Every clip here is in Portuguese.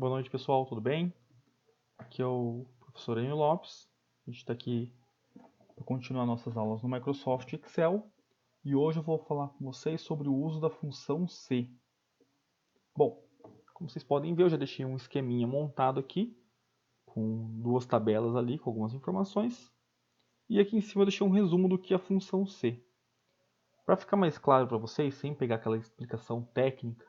Boa noite, pessoal, tudo bem? Aqui é o professor Enio Lopes. A gente está aqui para continuar nossas aulas no Microsoft Excel e hoje eu vou falar com vocês sobre o uso da função C. Bom, como vocês podem ver, eu já deixei um esqueminha montado aqui com duas tabelas ali com algumas informações e aqui em cima eu deixei um resumo do que é a função C. Para ficar mais claro para vocês, sem pegar aquela explicação técnica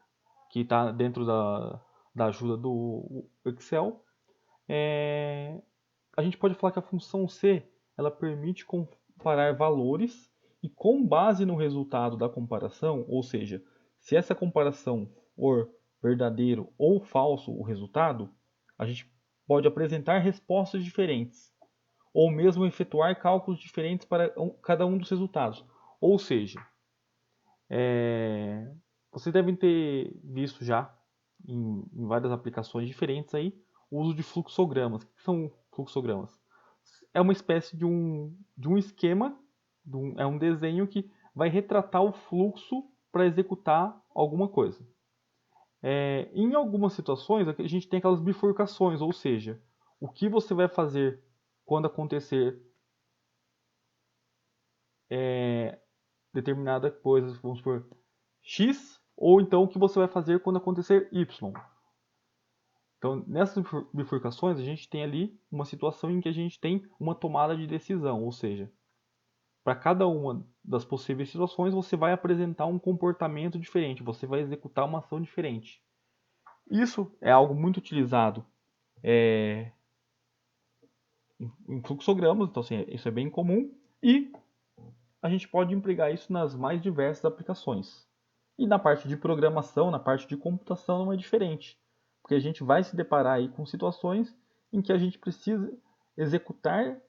que está dentro da ajuda do Excel, a gente pode falar que a função C ela permite comparar valores e com base no resultado da comparação, ou seja, se essa comparação for verdadeiro ou falso o resultado, a gente pode apresentar respostas diferentes ou mesmo efetuar cálculos diferentes para cada um dos resultados. Ou seja, vocês devem ter visto já em várias aplicações diferentes aí o uso de fluxogramas. O que são fluxogramas? É uma espécie de um esquema, é um desenho que vai retratar o fluxo para executar alguma coisa. Em algumas situações, a gente tem aquelas bifurcações, ou seja, o que você vai fazer quando acontecer determinada coisa, vamos supor, X, ou então o que você vai fazer quando acontecer Y. Então, nessas bifurcações, a gente tem ali uma situação em que a gente tem uma tomada de decisão, ou seja, para cada uma das possíveis situações, você vai apresentar um comportamento diferente, você vai executar uma ação diferente. Isso é algo muito utilizado em fluxogramas, então assim, isso é bem comum e a gente pode empregar isso nas mais diversas aplicações. E na parte de programação, na parte de computação não é diferente, porque a gente vai se deparar aí com situações em que a gente precisa executar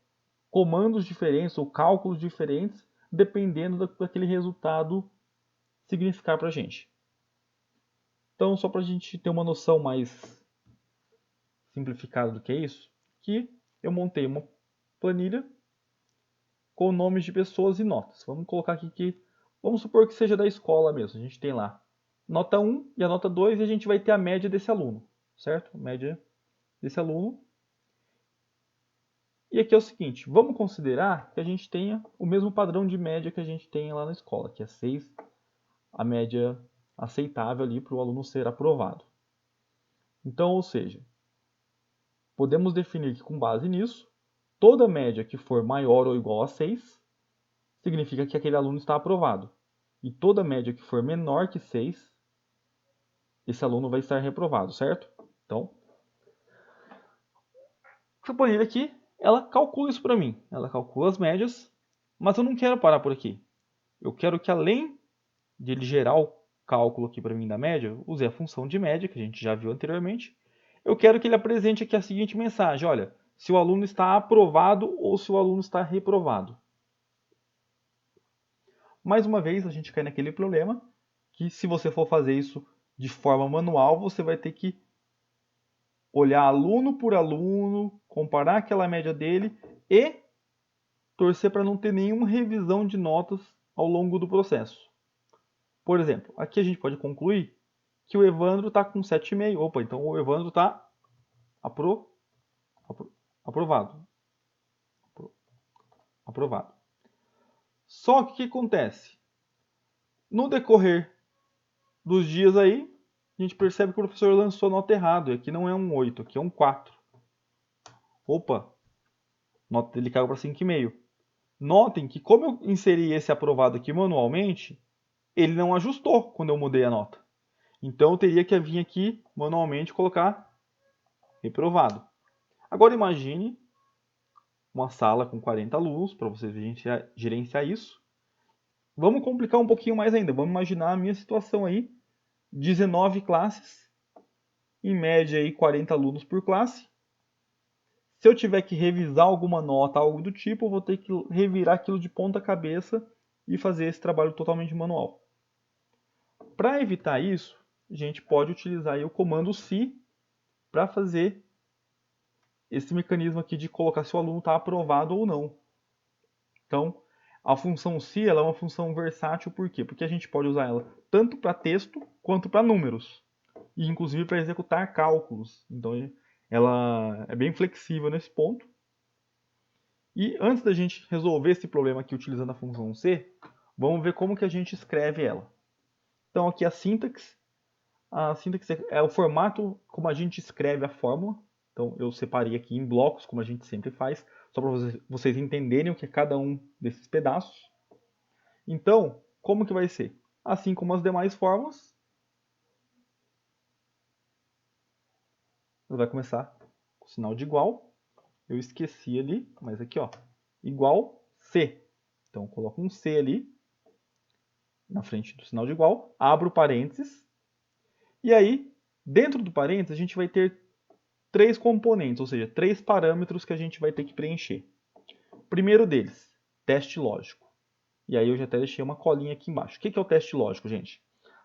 comandos diferentes ou cálculos diferentes, dependendo daquele resultado significar para a gente. Então, só para a gente ter uma noção mais simplificada do que é isso, que eu montei uma planilha com nomes de pessoas e notas. Vamos colocar aqui que, vamos supor que seja da escola mesmo. A gente tem lá nota 1 e a nota 2 e a gente vai ter a média desse aluno, certo? A média desse aluno. E aqui é o seguinte, vamos considerar que a gente tenha o mesmo padrão de média que a gente tem lá na escola, que é 6, a média aceitável ali para o aluno ser aprovado. Então, ou seja, podemos definir que com base nisso, toda média que for maior ou igual a 6 significa que aquele aluno está aprovado. E toda média que for menor que 6, esse aluno vai estar reprovado, certo? Então, essa planilha aqui, ela calcula isso para mim. Ela calcula as médias, mas eu não quero parar por aqui. Eu quero que além de ele gerar o cálculo aqui para mim da média, use a função de média, que a gente já viu anteriormente. Eu quero que ele apresente aqui a seguinte mensagem, olha, se o aluno está aprovado ou se o aluno está reprovado. Mais uma vez, a gente cai naquele problema que se você for fazer isso de forma manual, você vai ter que olhar aluno por aluno, comparar aquela média dele e torcer para não ter nenhuma revisão de notas ao longo do processo. Por exemplo, aqui a gente pode concluir que o Evandro está com 7,5. Opa, então o Evandro está aprovado. Aprovado. Só que o que acontece? No decorrer dos dias aí, a gente percebe que o professor lançou a nota errada. Aqui não é um 8, aqui é um 4. Opa, a nota dele caiu para 5,5. Notem que como eu inseri esse aprovado aqui manualmente, ele não ajustou quando eu mudei a nota. Então eu teria que vir aqui manualmente colocar reprovado. Agora imagine uma sala com 40 alunos, para você gerenciar isso. Vamos complicar um pouquinho mais ainda. Vamos imaginar a minha situação aí. 19 classes, em média aí 40 alunos por classe. Se eu tiver que revisar alguma nota, algo do tipo, eu vou ter que revirar aquilo de ponta cabeça e fazer esse trabalho totalmente manual. Para evitar isso, a gente pode utilizar aí o comando SI para fazer esse mecanismo aqui de colocar se o aluno está aprovado ou não. Então, a função SI ela é uma função versátil, por quê? Porque a gente pode usar ela tanto para texto quanto para números. e inclusive para executar cálculos. Então ela é bem flexível nesse ponto. E antes da gente resolver esse problema aqui utilizando a função C, vamos ver como que a gente escreve ela. Então aqui a sintaxe é o formato como a gente escreve a fórmula. Então eu separei aqui em blocos, como a gente sempre faz, só para vocês entenderem o que é cada um desses pedaços. Então, como que vai ser? Assim como as demais fórmulas, vai começar com o sinal de igual. Eu esqueci ali, mas aqui ó, igual C. Então eu coloco um C ali, na frente do sinal de igual, abro parênteses, e aí, dentro do parênteses, a gente vai ter três componentes, ou seja, três parâmetros que a gente vai ter que preencher. Primeiro deles, teste lógico. E aí eu já até deixei uma colinha aqui embaixo. O que é o teste lógico, gente?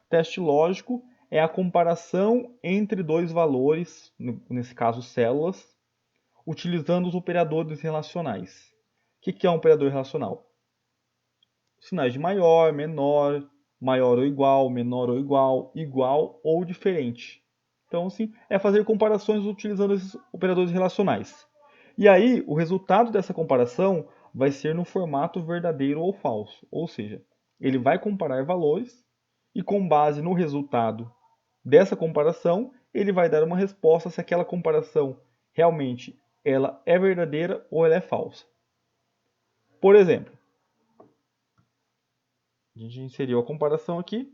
Teste lógico é a comparação entre dois valores, nesse caso células, utilizando os operadores relacionais. O que é um operador relacional? Sinais de maior, menor, maior ou igual, menor ou igual, igual ou diferente. Então, assim, é fazer comparações utilizando esses operadores relacionais. E aí, o resultado dessa comparação vai ser no formato verdadeiro ou falso. Ou seja, ele vai comparar valores e com base no resultado dessa comparação, ele vai dar uma resposta se aquela comparação realmente ela é verdadeira ou ela é falsa. Por exemplo, a gente inseriu a comparação aqui.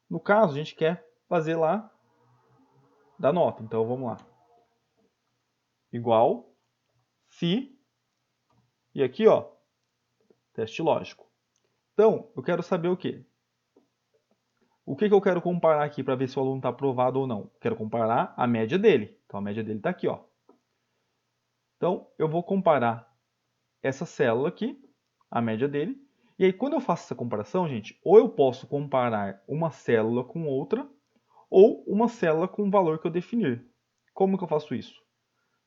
No caso, a gente quer fazer lá da nota. Então, vamos lá. Igual se, e aqui, ó, teste lógico. Então, eu quero saber o quê? O que eu quero comparar aqui para ver se o aluno está aprovado ou não? Quero comparar a média dele. Então, a média dele está aqui, ó. Então, eu vou comparar essa célula aqui, a média dele. E aí, quando eu faço essa comparação, gente, ou eu posso comparar uma célula com outra, ou uma célula com o valor que eu definir. Como que eu faço isso?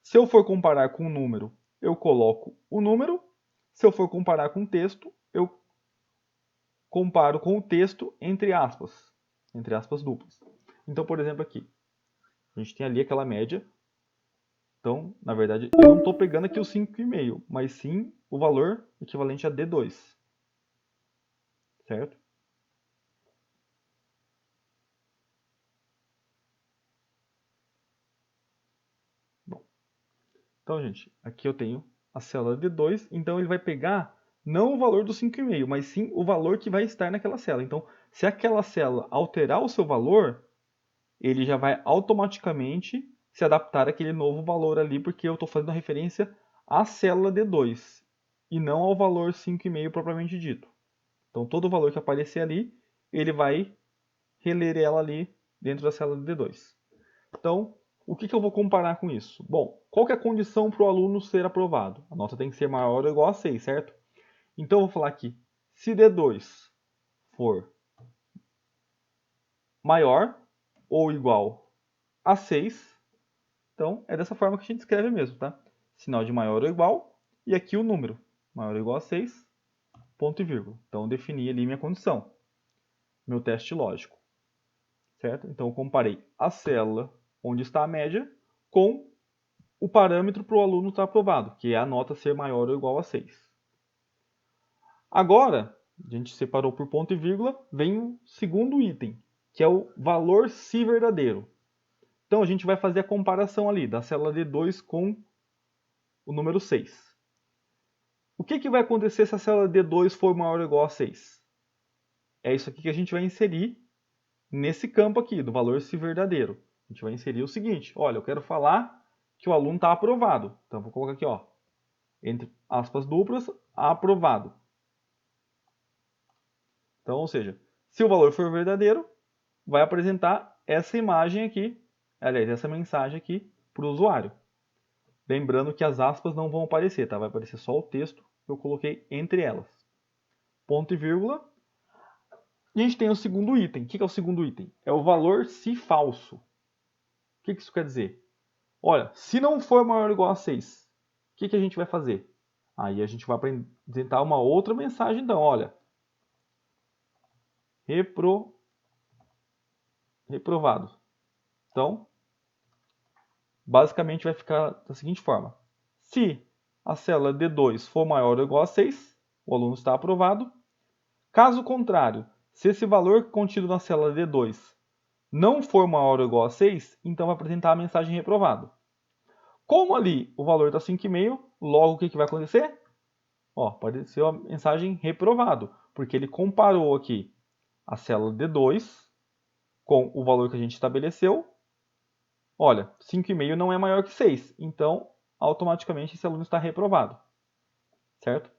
Se eu for comparar com um número, eu coloco o número. Se eu for comparar com texto, eu comparo com o texto entre aspas duplas. Então, por exemplo, aqui, a gente tem ali aquela média. Então, na verdade, eu não estou pegando aqui o 5,5, mas sim o valor equivalente a D2. Certo? Bom, então, gente, aqui eu tenho a célula D2, então ele vai pegar não o valor do 5,5, mas sim o valor que vai estar naquela célula. Então, se aquela célula alterar o seu valor, ele já vai automaticamente se adaptar àquele novo valor ali, porque eu estou fazendo referência à célula D2 e não ao valor 5,5 propriamente dito. Então, todo o valor que aparecer ali, ele vai reler ela ali dentro da célula D2. Então, o que eu vou comparar com isso? Bom, qual que é a condição para o aluno ser aprovado? A nota tem que ser maior ou igual a 6, certo? Então, eu vou falar aqui, se D2 for maior ou igual a 6, então é dessa forma que a gente escreve mesmo, tá? Sinal de maior ou igual, e aqui o número, maior ou igual a 6, ponto e vírgula. Então, eu defini ali minha condição, meu teste lógico, certo? Então, eu comparei a célula onde está a média com o parâmetro para o aluno estar aprovado, que é a nota ser maior ou igual a 6. Agora, a gente separou por ponto e vírgula, vem o segundo item, que é o valor se verdadeiro. Então, a gente vai fazer a comparação ali da célula D2 com o número 6. O que vai acontecer se a célula D2 for maior ou igual a 6? É isso aqui que a gente vai inserir nesse campo aqui, do valor se verdadeiro. A gente vai inserir o seguinte, olha, eu quero falar que o aluno está aprovado. Então, vou colocar aqui, ó, entre aspas duplas, aprovado. Então, ou seja, se o valor for verdadeiro, vai apresentar essa imagem aqui, aliás, essa mensagem aqui para o usuário. Lembrando que as aspas não vão aparecer, tá? Vai aparecer só o texto que eu coloquei entre elas. Ponto e vírgula. E a gente tem o segundo item. O que é o segundo item? É o valor se falso. O que isso quer dizer? Olha, se não for maior ou igual a 6, o que a gente vai fazer? Aí a gente vai apresentar uma outra mensagem, então, olha. Reprovado. Então, basicamente vai ficar da seguinte forma. Se a célula D2 for maior ou igual a 6, o aluno está aprovado. Caso contrário, se esse valor contido na célula D2 não for maior ou igual a 6, então vai apresentar a mensagem reprovado. Como ali o valor está 5,5, logo o que vai acontecer? Apareceu a mensagem reprovado, porque ele comparou aqui a célula D2 com o valor que a gente estabeleceu. Olha, 5,5 não é maior que 6, então automaticamente esse aluno está reprovado, certo?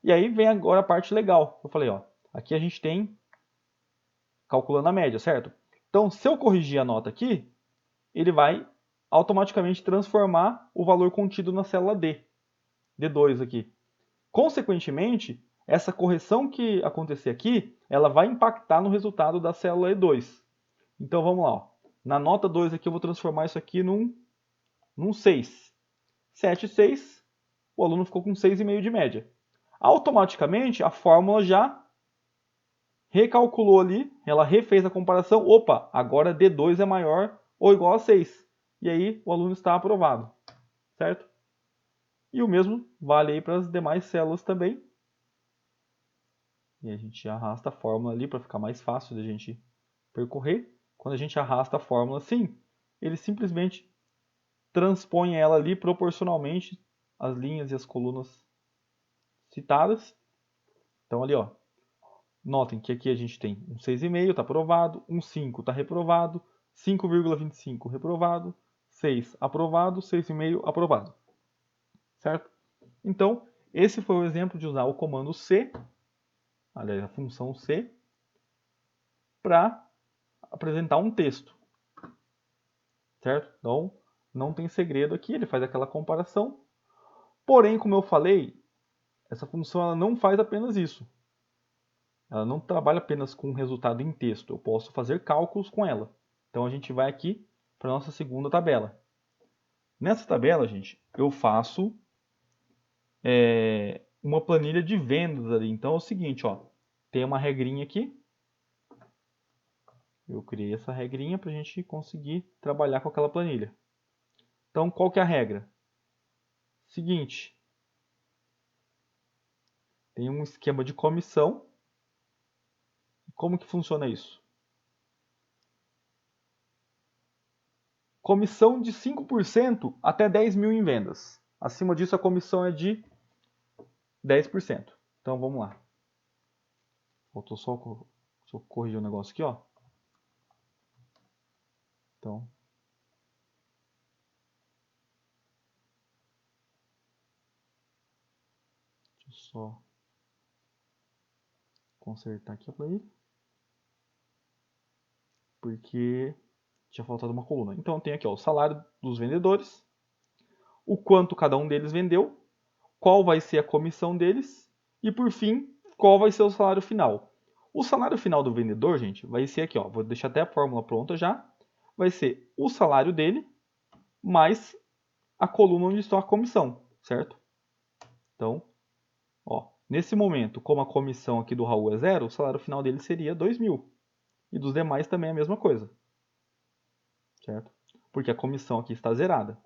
E aí vem agora a parte legal. Eu falei, aqui a gente tem calculando a média, certo? Então, se eu corrigir a nota aqui, ele vai automaticamente transformar o valor contido na célula D2 aqui. Consequentemente, essa correção que acontecer aqui, ela vai impactar no resultado da célula E2. Então vamos lá. Na nota 2 aqui eu vou transformar isso aqui num 6. 7,6, o aluno ficou com 6,5 de média. Automaticamente a fórmula já recalculou ali, ela refez a comparação. Opa, agora D2 é maior ou igual a 6. E aí o aluno está aprovado, certo? E o mesmo vale aí para as demais células também. E a gente arrasta a fórmula ali para ficar mais fácil de a gente percorrer. Quando a gente arrasta a fórmula assim, ele simplesmente transpõe ela ali proporcionalmente às linhas e às colunas citadas. Então ali, notem que aqui a gente tem um 6,5 está aprovado, um 5 está reprovado, 5,25 reprovado, 6 aprovado, 6,5 aprovado. Certo? Então, esse foi o exemplo de usar o comando C, aliás, a função C, para apresentar um texto. Certo? Então, não tem segredo aqui, ele faz aquela comparação. Porém, como eu falei, essa função ela não faz apenas isso. Ela não trabalha apenas com resultado em texto. Eu posso fazer cálculos com ela. Então, a gente vai aqui para a nossa segunda tabela. Nessa tabela, gente, eu faço uma planilha de vendas ali. Então, é o seguinte, tem uma regrinha aqui. Eu criei essa regrinha para a gente conseguir trabalhar com aquela planilha. Então, qual que é a regra? Seguinte, tem um esquema de comissão. Como que funciona isso? Comissão de 5% até 10 mil em vendas. Acima disso, a comissão é de 10%. Então, vamos lá. Faltou só corrigir o negócio aqui, Então, deixa eu só consertar aqui a planilha. Porque tinha faltado uma coluna. Então, tem aqui o salário dos vendedores, o quanto cada um deles vendeu, qual vai ser a comissão deles e, por fim, qual vai ser o salário final. O salário final do vendedor, gente, vai ser aqui, vou deixar até a fórmula pronta já. Vai ser o salário dele mais a coluna onde está a comissão, certo? Então, nesse momento, como a comissão aqui do Raul é 0, o salário final dele seria 2.000. E dos demais também é a mesma coisa, certo? Porque a comissão aqui está zerada.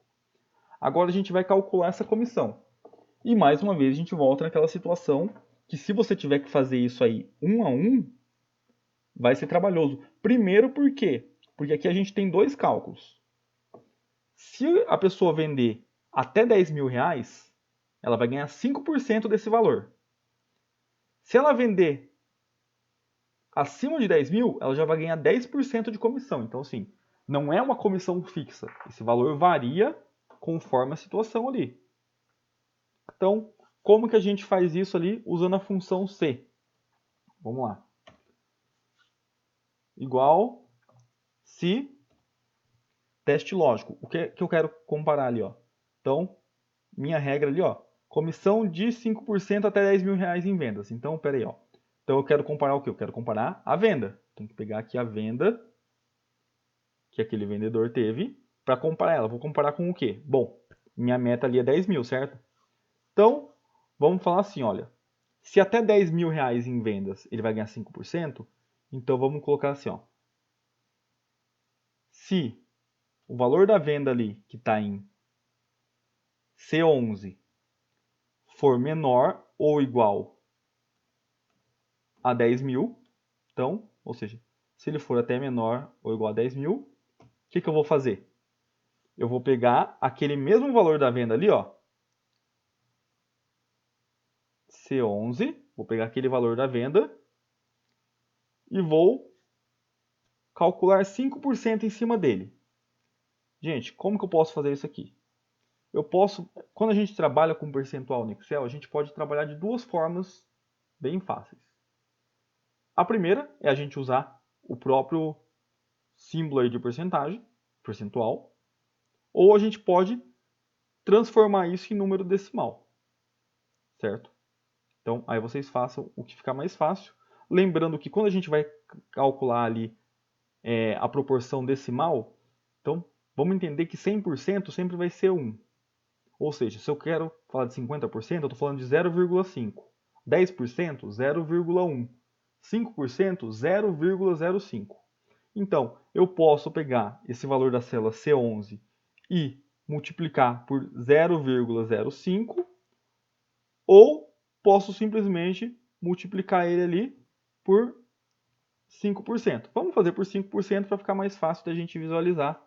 Agora a gente vai calcular essa comissão. E mais uma vez a gente volta naquela situação que se você tiver que fazer isso aí um a um, vai ser trabalhoso. Primeiro por quê? Porque aqui a gente tem dois cálculos. Se a pessoa vender até 10 mil reais, ela vai ganhar 5% desse valor. Se ela vender acima de 10 mil, ela já vai ganhar 10% de comissão. Então, assim, não é uma comissão fixa. Esse valor varia conforme a situação ali. Então, como que a gente faz isso ali usando a função C? Vamos lá. Igual se teste lógico. O que eu quero comparar ali? Então, minha regra ali, comissão de 5% até 10 mil reais em vendas. Então, peraí, Então eu quero comparar o quê? Eu quero comparar a venda. Tem que pegar aqui a venda que aquele vendedor teve para comparar ela. Vou comparar com o quê? Bom, minha meta ali é 10 mil, certo? Então, vamos falar assim, olha. Se até 10 mil reais em vendas ele vai ganhar 5%, então vamos colocar assim, Se o valor da venda ali, que está em C11, for menor ou igual a 10 mil, então, ou seja, se ele for até menor ou igual a 10 mil, o que eu vou fazer? Eu vou pegar aquele mesmo valor da venda ali, ó, C11, vou pegar aquele valor da venda e vou calcular 5% em cima dele. Gente, como que eu posso fazer isso aqui? Eu posso, quando a gente trabalha com percentual no Excel, a gente pode trabalhar de duas formas bem fáceis. A primeira é a gente usar o próprio símbolo aí de porcentagem, percentual, ou a gente pode transformar isso em número decimal, certo? Então, aí vocês façam o que ficar mais fácil. Lembrando que quando a gente vai calcular ali a proporção decimal, então vamos entender que 100% sempre vai ser 1. Ou seja, se eu quero falar de 50%, eu estou falando de 0,5. 10%, 0,1. 5%, 0,05. Então, eu posso pegar esse valor da célula C11 e multiplicar por 0,05, ou posso simplesmente multiplicar ele ali por 5%. Vamos fazer por 5% para ficar mais fácil da gente visualizar.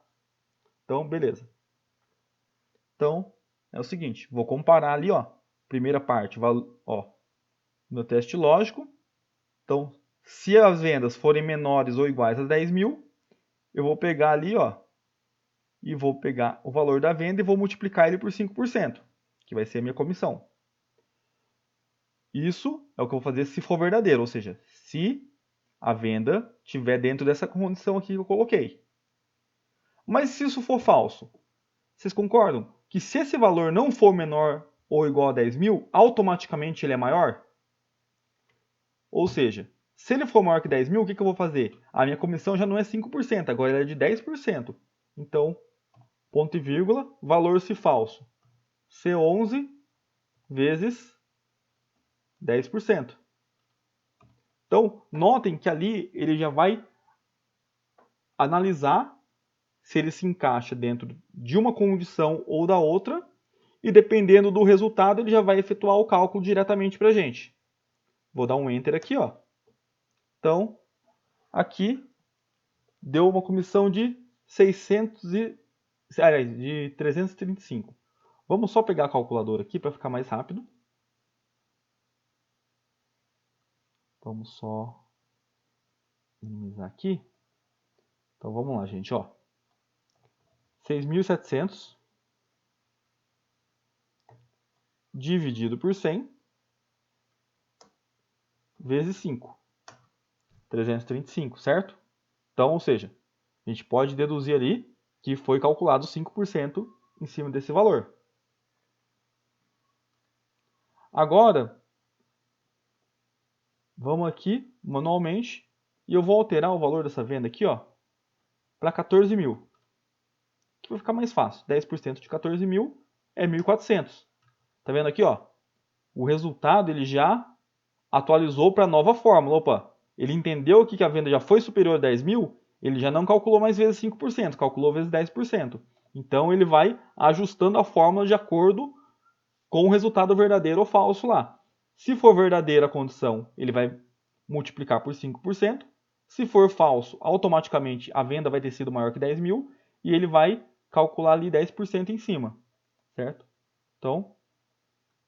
Então, beleza. Então, é o seguinte, vou comparar ali, ó, primeira parte, ó, meu teste lógico. Então, se as vendas forem menores ou iguais a 10 mil, eu vou pegar ali, ó, e vou pegar o valor da venda e vou multiplicar ele por 5%, que vai ser a minha comissão. Isso é o que eu vou fazer se for verdadeiro, ou seja, se a venda estiver dentro dessa condição aqui que eu coloquei. Mas se isso for falso, vocês concordam que se esse valor não for menor ou igual a 10 mil, automaticamente ele é maior? Ou seja, se ele for maior que 10 mil, o que eu vou fazer? A minha comissão já não é 5%, agora ela é de 10%. Então, ponto e vírgula, valor se falso. C11 vezes 10%. Então, notem que ali ele já vai analisar se ele se encaixa dentro de uma condição ou da outra, e dependendo do resultado, ele já vai efetuar o cálculo diretamente para a gente. Vou dar um Enter aqui, ó. Então, aqui deu uma comissão de 335. Vamos só pegar a calculadora aqui para ficar mais rápido. Vamos só minimizar aqui. Então vamos lá, gente, ó. 6.700 dividido por 100 vezes 5. 335, certo? Então, ou seja, a gente pode deduzir ali que foi calculado 5% em cima desse valor. Agora, vamos aqui manualmente e eu vou alterar o valor dessa venda aqui, ó, para 14 mil. Que vai ficar mais fácil. 10% de 14 mil é 1.400. Tá vendo aqui, ó? O resultado ele já atualizou para a nova fórmula. Opa, ele entendeu aqui que a venda já foi superior a 10 mil, ele já não calculou mais vezes 5%, calculou vezes 10%. Então ele vai ajustando a fórmula de acordo com o resultado verdadeiro ou falso lá. Se for verdadeira a condição, ele vai multiplicar por 5%. Se for falso, automaticamente a venda vai ter sido maior que 10 mil e ele vai calcular ali 10% em cima, certo? Então,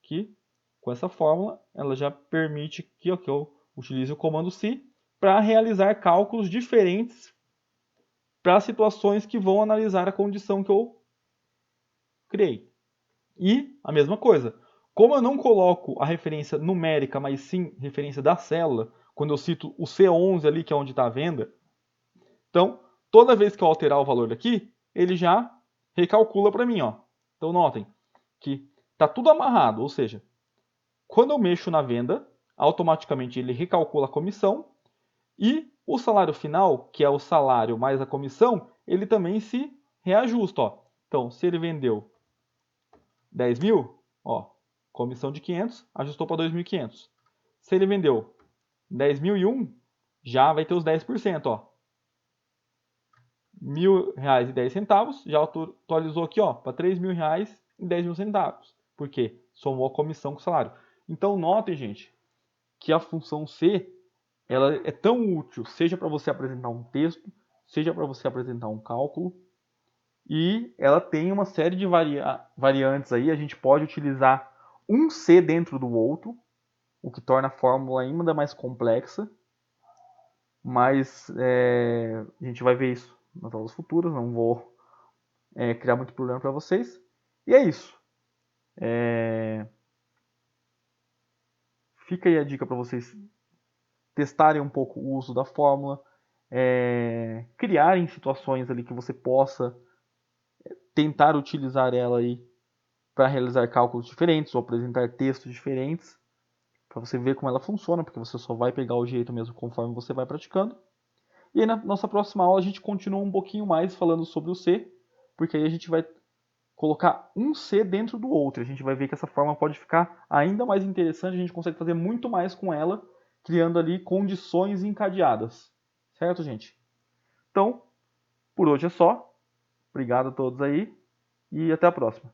aqui, com essa fórmula, ela já permite que eu utilize o comando SI para realizar cálculos diferentes para situações que vão analisar a condição que eu criei. E a mesma coisa, como eu não coloco a referência numérica, mas sim referência da célula, quando eu cito o C11 ali, que é onde está a venda, então, toda vez que eu alterar o valor daqui, ele já recalcula para mim, ó. Então, notem que está tudo amarrado, ou seja, quando eu mexo na venda, automaticamente ele recalcula a comissão e o salário final, que é o salário mais a comissão, ele também se reajusta, ó. Então, se ele vendeu 10 mil, ó, comissão de 500, ajustou para 2.500. Se ele vendeu 10.001, já vai ter os 10%, ó. R$ 1.000,10, já atualizou aqui para R$ 3.000,10. Por quê? Somou a comissão com o salário. Então notem, gente, que a função C ela é tão útil, seja para você apresentar um texto, seja para você apresentar um cálculo, e ela tem uma série de variantes aí. A gente pode utilizar um C dentro do outro, o que torna a fórmula ainda mais complexa, mas a gente vai ver isso nas aulas futuras, não vou criar muito problema para vocês. E é isso. Fica aí a dica para vocês testarem um pouco o uso da fórmula, criarem situações ali que você possa tentar utilizar ela aí para realizar cálculos diferentes ou apresentar textos diferentes, para você ver como ela funciona, porque você só vai pegar o jeito mesmo conforme você vai praticando. E aí na nossa próxima aula a gente continua um pouquinho mais falando sobre o C, porque aí a gente vai colocar um C dentro do outro. A gente vai ver que essa forma pode ficar ainda mais interessante, a gente consegue fazer muito mais com ela, criando ali condições encadeadas. Certo, gente? Então, por hoje é só. Obrigado a todos aí e até a próxima.